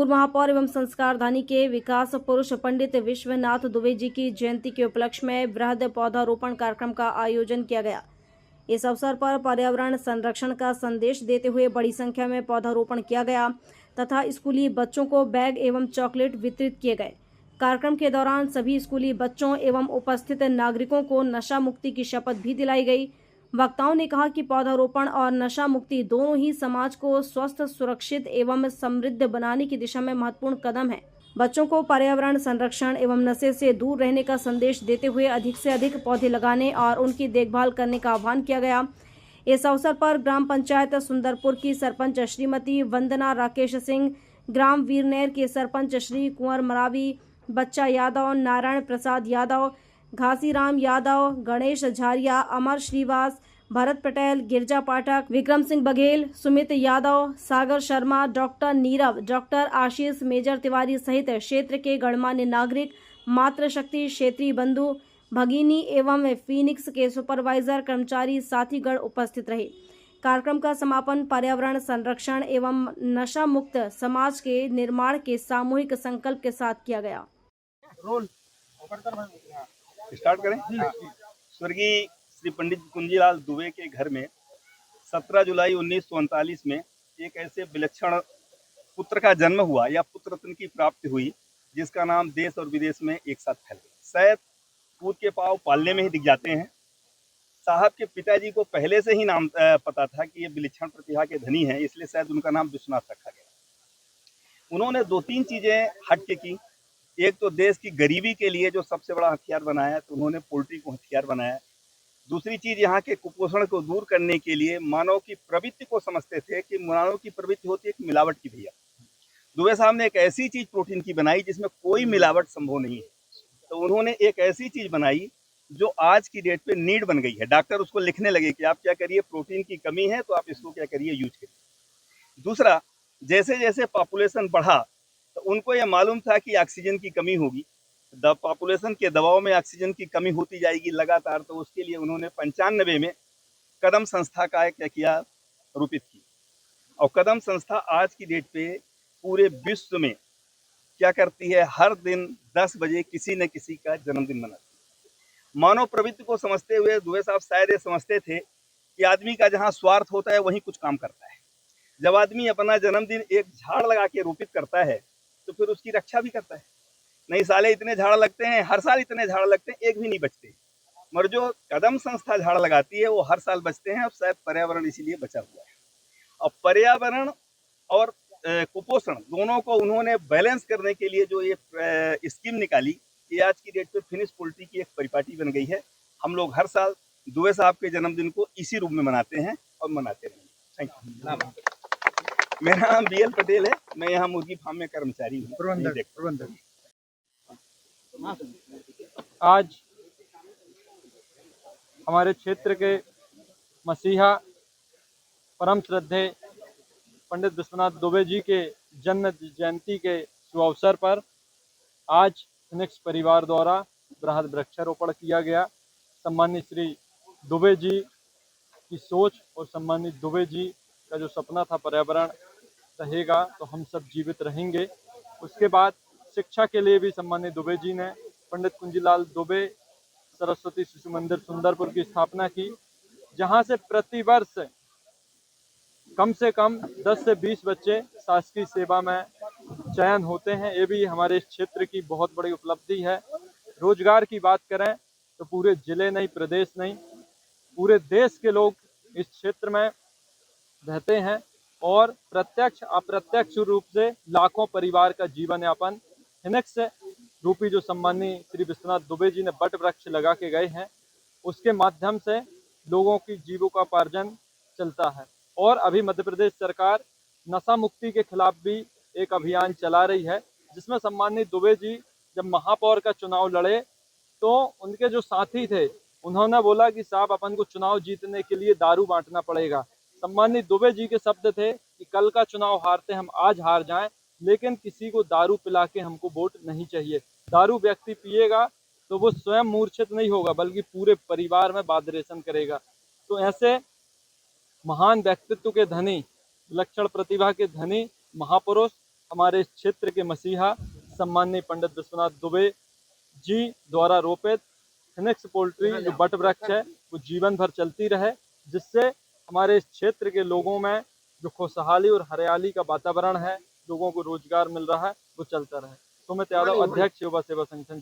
पूर्व महापौर एवं संस्कारधानी के विकास पुरुष पंडित विश्वनाथ दुबे जी की जयंती के उपलक्ष्य में वृहद पौधारोपण कार्यक्रम का आयोजन किया गया। इस अवसर पर पर्यावरण संरक्षण का संदेश देते हुए बड़ी संख्या में पौधारोपण किया गया तथा स्कूली बच्चों को बैग एवं चॉकलेट वितरित किए गए। कार्यक्रम के दौरान सभी स्कूली बच्चों एवं उपस्थित नागरिकों को नशा मुक्ति की शपथ भी दिलाई गई। वक्ताओं ने कहा कि पौधारोपण और नशा मुक्ति दोनों ही समाज को स्वस्थ, सुरक्षित एवं समृद्ध बनाने की दिशा में महत्वपूर्ण कदम है। बच्चों को पर्यावरण संरक्षण एवं नशे से दूर रहने का संदेश देते हुए अधिक से अधिक पौधे लगाने और उनकी देखभाल करने का आह्वान किया गया। इस अवसर पर ग्राम पंचायत सुंदरपुर की सरपंच श्रीमती वंदना राकेश सिंह, ग्राम वीरनेर के सरपंच श्री कुंवर मरावी, बच्चा यादव, नारायण प्रसाद यादव, घासीराम यादव, गणेश झारिया, अमर श्रीवास, भरत पटेल, गिरजा पाठक, विक्रम सिंह बघेल, सुमित यादव, सागर शर्मा, डॉक्टर नीरव, डॉक्टर आशीष, मेजर तिवारी सहित क्षेत्र के गणमान्य नागरिक, मातृशक्ति, क्षेत्रीय बंधु, भगिनी एवं फीनिक्स के सुपरवाइजर, कर्मचारी, साथीगण उपस्थित रहे। कार्यक्रम का समापन पर्यावरण संरक्षण एवं नशा मुक्त समाज के निर्माण के सामूहिक संकल्प के साथ किया गया। स्टार्ट करें। स्वर्गीय श्री पंडित कुंजीलाल दुबे के घर में 17 जुलाई 1939 में एक ऐसे विलक्षण पुत्र का जन्म हुआ या पुत्र रत्न की प्राप्ति हुई जिसका नाम देश और विदेश में एक साथ फैल गया। शायद पूत के पांव पालने में ही दिख जाते हैं। साहब के पिताजी को पहले से ही नाम पता था कि ये विलक्षण प्रतिभा के धनी हैं, इसलिए शायद उनका नाम विश्वनाथ रखा गया। उन्होंने 2-3 चीजें हटके की। एक तो देश की गरीबी के लिए जो सबसे बड़ा हथियार बनाया, तो उन्होंने पोल्ट्री को हथियार बनाया। दूसरी चीज, यहाँ के कुपोषण को दूर करने के लिए मानव की प्रवृत्ति को समझते थे कि मानव की प्रवृत्ति होती है एक मिलावट की। भैया दुबे साहब ने एक ऐसी चीज प्रोटीन की बनाई जिसमें कोई मिलावट संभव नहीं है। तो उन्होंने एक ऐसी चीज बनाई जो आज की डेट पे नीड बन गई है। डॉक्टर उसको लिखने लगे कि आप क्या करिए, प्रोटीन की कमी है तो आप इसको क्या करिए, यूज करिए। दूसरा, जैसे जैसे पॉपुलेशन बढ़ा तो उनको यह मालूम था कि ऑक्सीजन की कमी होगी, पॉपुलेशन के दबाव में ऑक्सीजन की कमी होती जाएगी लगातार। तो उसके लिए उन्होंने 95 में कदम संस्था का क्या किया, रूपित की। और कदम संस्था आज की डेट पे पूरे विश्व में क्या करती है, हर दिन 10 बजे किसी न किसी का जन्मदिन मनाती है। मानव प्रवृत्ति को समझते हुए दुबे साहब शायद ये समझते थे कि आदमी का जहाँ स्वार्थ होता है वहीं कुछ काम करता है। जब आदमी अपना जन्मदिन एक झाड़ लगा के रोपित करता है तो फिर उसकी रक्षा भी करता है। नहीं साले इतने झाड़ लगते हैं, हर साल इतने झाड़ लगते हैं, एक भी नहीं बचते। मगर जो कदम संस्था झाड़ लगाती है वो हर साल बचते हैं। और शायद पर्यावरण इसीलिए बचा हुआ है। और पर्यावरण और कुपोषण दोनों को उन्होंने बैलेंस करने के लिए जो ये स्कीम निकाली, ये आज की डेट पे फिनिश पोल्ट्री की एक परिपाटी बन गई है। हम लोग हर साल दुबे साहब के जन्मदिन को इसी रूप में मनाते हैं और मनाते रहेंगे। Thank you. मेरा नाम BL पटेल है, मैं यहाँ मुर्गी फार्म में कर्मचारी हूँ, प्रबंधक। आज हमारे क्षेत्र के मसीहा परम श्रद्धेय पंडित विश्वनाथ दुबे जी के जन्म जयंती के शुभ अवसर पर आज फिनिक्स परिवार द्वारा बृहद वृक्षारोपण किया गया। सम्मानित श्री दुबे जी की सोच और सम्मानित दुबे जी का जो सपना था पर्यावरण रहेगा तो हम सब जीवित रहेंगे। उसके बाद शिक्षा के लिए भी सम्मानित दुबे जी ने पंडित कुंजीलाल दुबे सरस्वती शिशु मंदिर सुंदरपुर की स्थापना की, जहां से प्रतिवर्ष कम से कम 10 से 20 बच्चे शासकीय सेवा में चयन होते हैं। ये भी हमारे इस क्षेत्र की बहुत बड़ी उपलब्धि है। रोजगार की बात करें तो पूरे जिले नहीं, प्रदेश नहीं, पूरे देश के लोग इस क्षेत्र में रहते हैं और प्रत्यक्ष अप्रत्यक्ष रूप से लाखों परिवार का जीवन यापन फिनिक्स रूपी जो सम्मानीय श्री विश्वनाथ दुबे जी ने बट वृक्ष लगा के गए हैं उसके माध्यम से लोगों की जीविकोपार्जन चलता है। और अभी मध्य प्रदेश सरकार नशा मुक्ति के खिलाफ भी एक अभियान चला रही है, जिसमें सम्मानित दुबे जी जब महापौर का चुनाव लड़े तो उनके जो साथी थे उन्होंने बोला कि साहब अपन को चुनाव जीतने के लिए दारू बांटना पड़ेगा। सम्मानित दुबे जी के शब्द थे कि कल का चुनाव हारते हम आज हार जाएं, लेकिन किसी को दारू पिला के हमको वोट नहीं चाहिए। दारू व्यक्ति पिएगा तो वो स्वयं मूर्छित नहीं होगा बल्कि पूरे परिवार में बादरेशन करेगा। तो ऐसे महान व्यक्तित्व के धनी, विलक्षण प्रतिभा के धनी महापुरुष हमारे इस क्षेत्र के मसीहा सम्माननीय पंडित विश्वनाथ दुबे जी द्वारा रोपित फिनिक्स पोल्ट्री जो बट वृक्ष है वो जीवन भर चलती रहे, जिससे हमारे इस क्षेत्र के लोगों में जो खुशहाली और हरियाली का वातावरण है, लोगों को रोजगार मिल रहा है, वो चलता रहे। सुमित यादव, अध्यक्ष युवा सेवा संगठन।